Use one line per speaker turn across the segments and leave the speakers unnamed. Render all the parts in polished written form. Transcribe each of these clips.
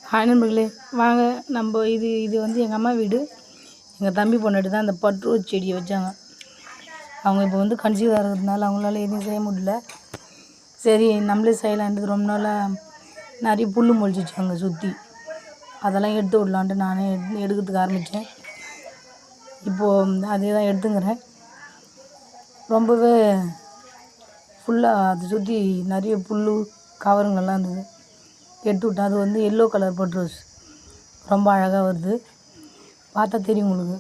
Hi நண்பர்களே, வாங்க நம்ம இது வந்து எங்கள் அம்மா வீடு. எங்கள் தம்பி பொண்டாட்டி தான் அந்த பட் ரோஸ் செடியை வச்சாங்க. அவங்க இப்போ வந்து கன்சீவாக இருக்கிறதுனால அவங்களால எதுவும் செய்ய முடியல. சரி நம்மளே செய்யலான்றது ரொம்ப நாளாக நிறைய புல் முளைச்சிச்சு அங்கே சுற்றி. அதெல்லாம் எடுத்து விடலான்ட்டு நானே எடுக்கிறதுக்கு ஆரம்பித்தேன். இப்போது அதே தான் எடுத்துங்கிறேன். ரொம்பவே ஃபுல்லாக அதை சுற்றி நிறைய புல் கவருங்கள்லாம் இருந்தது. எடுத்து விட்டேன். அது வந்து எல்லோ கலர் பட் ரோஸ் ரொம்ப அழகாக வருது. பார்த்தா தெரியும் உங்களுக்கு.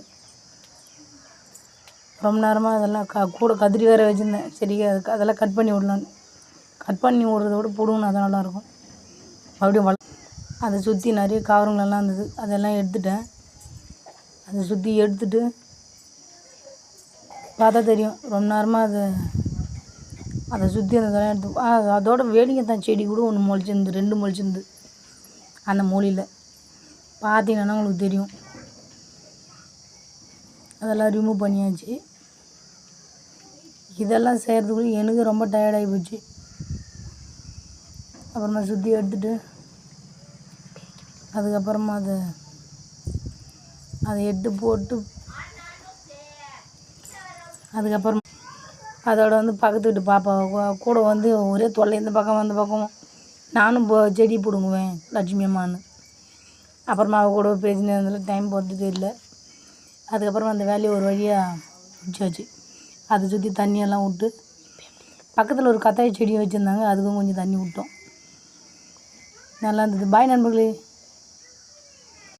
ரொம்ப நேரமாக அதெல்லாம் கூட கத்திரி வேறு வச்சுருந்தேன். சரி அதெல்லாம் கட் பண்ணி விடலான்னு. கட் பண்ணி விட்றத விட பிடுங்கினா தான் நல்லாயிருக்கும். மறுபடியும் அதை சுற்றி நிறைய கவருங்களெல்லாம் இருந்தது. அதெல்லாம் எடுத்துட்டேன். அதை சுற்றி எடுத்துட்டு பார்த்தா தெரியும். ரொம்ப நேரமாக அதை சுற்றி அதெல்லாம் எடுத்து அதோட வேடிக்கை தான். செடி கூட ஒன்று முளைச்சிருந்து 2 முளைச்சிருந்து அந்த மூலையில் பார்த்தீங்கன்னா உங்களுக்கு தெரியும். அதெல்லாம் ரிமூவ் பண்ணியாச்சு. இதெல்லாம் செய்கிறதுக்குள்ள எனக்கு ரொம்ப டயர்டாகி போச்சு. அப்புறமா சுற்றி எடுத்துட்டு அதுக்கப்புறமா அதை எடுத்து போட்டு அதுக்கப்புறம் அதோட வந்து பக்கத்து வீட்டு பாப்பா கூட வந்து ஒரே தொல்லை. இந்த பக்கம் அந்த பக்கம் நானும் செடி பிடுங்குவேன் லட்சுமி அம்மான்னு. அப்புறமா அவள் கூட பேசினே இருந்தாலும் டைம் போகிறது தெரியல. அதுக்கப்புறமா அந்த வேலையை ஒரு வழியாக முடிச்சாச்சு. அதை சுற்றி தண்ணியெல்லாம் விட்டு பக்கத்தில் ஒரு கத்தாழை செடியை வச்சுருந்தாங்க. அதுக்கும் கொஞ்சம் தண்ணி விட்டோம். நல்லா இருந்தது. பாய் நண்பர்களே.